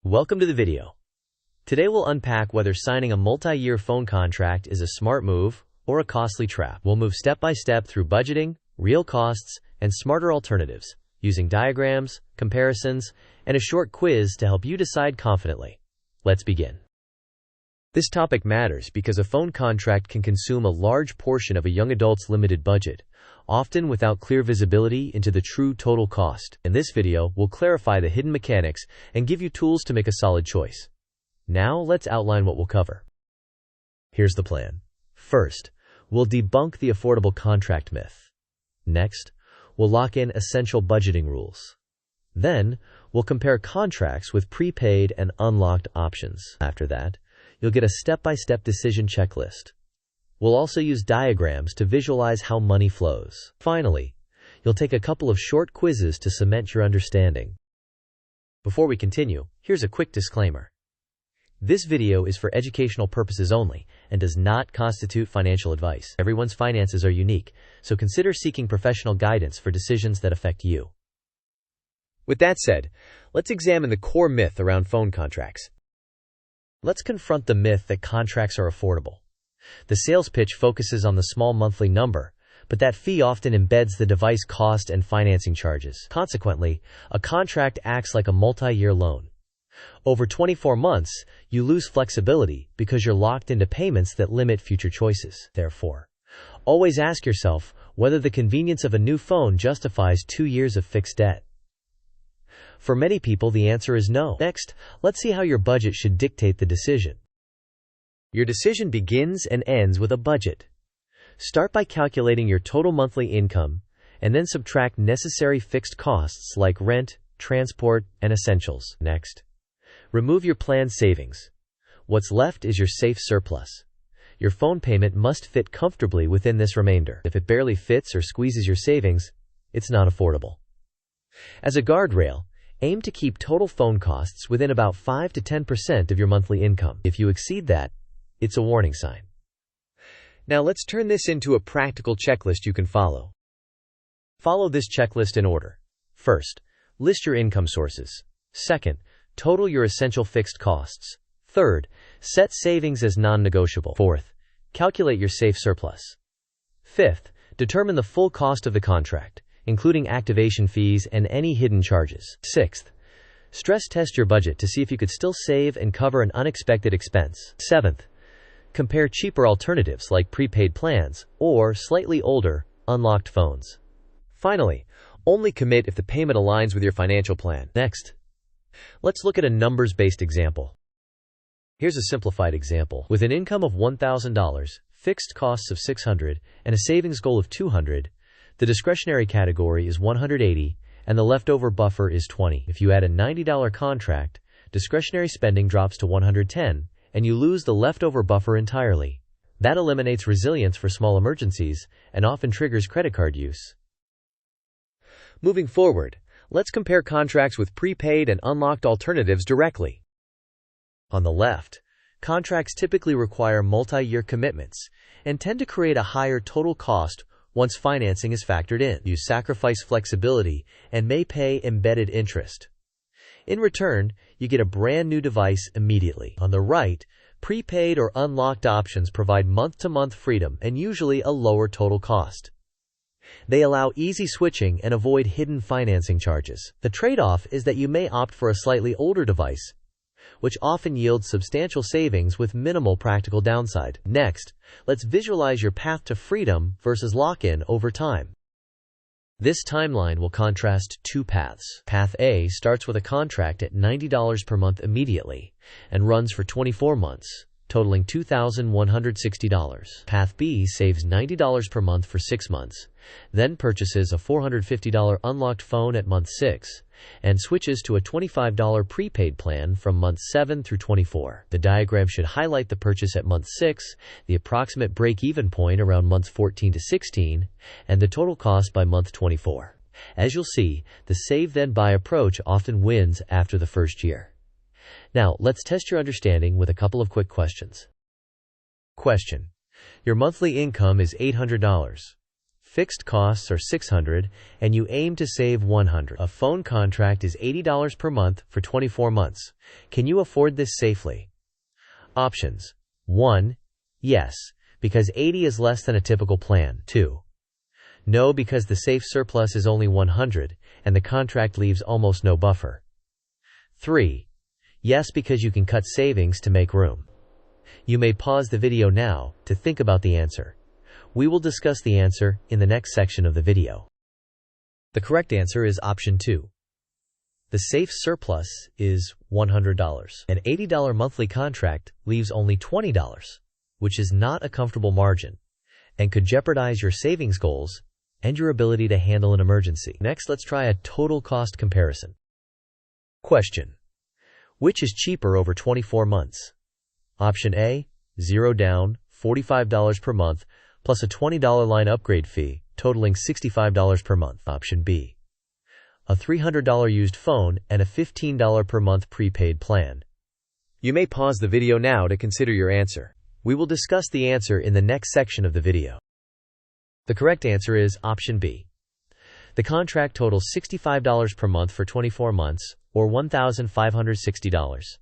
Welcome to the video. Today we'll unpack whether signing a multi-year phone contract is a smart move or a costly trap. We'll move step by step through budgeting, real costs, and smarter alternatives, using diagrams, comparisons, and a short quiz to help you decide confidently. Let's begin. This topic matters because a phone contract can consume a large portion of a young adult's limited budget, often without clear visibility into the true total cost. In this video, we'll clarify the hidden mechanics and give you tools to make a solid choice. Now, let's outline what we'll cover. Here's the plan. First, we'll debunk the affordable contract myth. Next, we'll lock in essential budgeting rules. Then, we'll compare contracts with prepaid and unlocked options. After that, you'll get a step-by-step decision checklist. We'll also use diagrams to visualize how money flows. Finally, you'll take a couple of short quizzes to cement your understanding. Before we continue, here's a quick disclaimer. This video is for educational purposes only and does not constitute financial advice. Everyone's finances are unique, so consider seeking professional guidance for decisions that affect you. With that said, let's examine the core myth around phone contracts. Let's confront the myth that contracts are affordable. The sales pitch focuses on the small monthly number, but that fee often embeds the device cost and financing charges. Consequently, a contract acts like a multi-year loan. Over 24 months, you lose flexibility because you're locked into payments that limit future choices. Therefore, always ask yourself whether the convenience of a new phone justifies 2 years of fixed debt. For many people, the answer is no. Next, let's see how your budget should dictate the decision. Your decision begins and ends with a budget. Start by calculating your total monthly income and then subtract necessary fixed costs like rent, transport, and essentials. Next, remove your planned savings. What's left is your safe surplus. Your phone payment must fit comfortably within this remainder. If it barely fits or squeezes your savings, it's not affordable. As a guardrail, aim to keep total phone costs within about 5 to 10% of your monthly income. If you exceed that, it's a warning sign. Now let's turn this into a practical checklist you can follow. Follow this checklist in order. First, list your income sources. Second, total your essential fixed costs. Third, set savings as non-negotiable. Fourth, calculate your safe surplus. Fifth, determine the full cost of the contract, including activation fees and any hidden charges. Sixth, stress test your budget to see if you could still save and cover an unexpected expense. Seventh, compare cheaper alternatives like prepaid plans or slightly older, unlocked phones. Finally, only commit if the payment aligns with your financial plan. Next, let's look at a numbers-based example. Here's a simplified example. With an income of $1,000, fixed costs of $600, and a savings goal of $200, the discretionary category is $180, and the leftover buffer is $20. If you add a $90 contract, discretionary spending drops to $110, and you lose the leftover buffer entirely. That eliminates resilience for small emergencies and often triggers credit card use. Moving forward, let's compare contracts with prepaid and unlocked alternatives directly. On the left, contracts typically require multi-year commitments and tend to create a higher total cost once financing is factored in. You sacrifice flexibility and may pay embedded interest. In return, you get a brand new device immediately. On the right, prepaid or unlocked options provide month-to-month freedom and usually a lower total cost. They allow easy switching and avoid hidden financing charges. The trade-off is that you may opt for a slightly older device, which often yields substantial savings with minimal practical downside. Next, let's visualize your path to freedom versus lock-in over time. This timeline will contrast two paths. Path A starts with a contract at $90 per month immediately and runs for 24 months, totaling $2,160. Path B saves $90 per month for 6 months, then purchases a $450 unlocked phone at month 6, and switches to a $25 prepaid plan from months 7 through 24. The diagram should highlight the purchase at month 6, the approximate break-even point around months 14 to 16, and the total cost by month 24. As you'll see, the save-then-buy approach often wins after the first year. Now, let's test your understanding with a couple of quick questions. Question: your monthly income is $800. Fixed costs are $600 and you aim to save $100. A phone contract is $80 per month for 24 months. Can you afford this safely? Options. 1. Yes, because 80 is less than a typical plan. 2. No, because the safe surplus is only 100 and the contract leaves almost no buffer. 3. Yes, because you can cut savings to make room. You may pause the video now to think about the answer. We will discuss the answer in the next section of the video. The correct answer is option 2. The safe surplus is $100. An $80 monthly contract leaves only $20, which is not a comfortable margin and could jeopardize your savings goals and your ability to handle an emergency. Next, let's try a total cost comparison. Question. Which is cheaper over 24 months? Option A, 0 down, $45 per month, plus a $20 line upgrade fee, totaling $65 per month. Option B, a $300 used phone and a $15 per month prepaid plan. You may pause the video now to consider your answer. We will discuss the answer in the next section of the video. The correct answer is option B. The contract totals $65 per month for 24 months, or $1,560.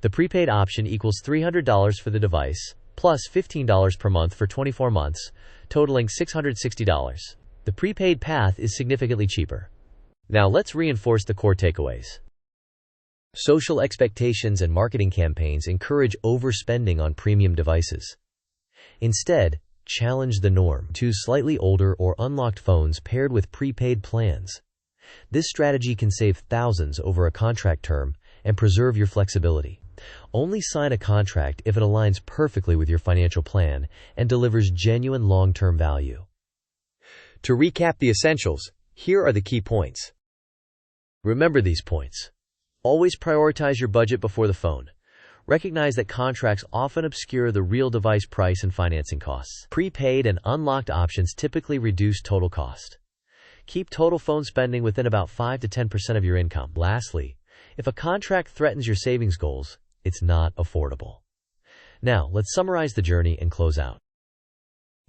The prepaid option equals $300 for the device, plus $15 per month for 24 months, totaling $660. The prepaid path is significantly cheaper. Now let's reinforce the core takeaways. Social expectations and marketing campaigns encourage overspending on premium devices. Instead, challenge the norm. Choose slightly older or unlocked phones paired with prepaid plans. This strategy can save thousands over a contract term and preserve your flexibility. Only sign a contract if it aligns perfectly with your financial plan and delivers genuine long-term value. To recap the essentials, here are the key points. Remember these points. Always prioritize your budget before the phone. Recognize that contracts often obscure the real device price and financing costs. Prepaid and unlocked options typically reduce total cost. Keep total phone spending within about 5 to 10% of your income. Lastly, if a contract threatens your savings goals, it's not affordable. Now, let's summarize the journey and close out.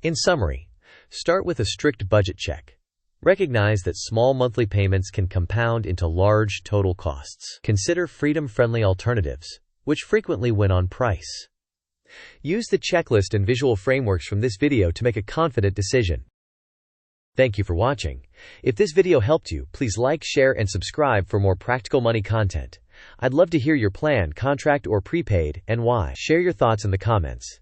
In summary, start with a strict budget check. Recognize that small monthly payments can compound into large total costs. Consider freedom-friendly alternatives, which frequently win on price. Use the checklist and visual frameworks from this video to make a confident decision. Thank you for watching. If this video helped you, please like, share, and subscribe for more practical money content. I'd love to hear your plan, contract or prepaid, and why. Share your thoughts in the comments.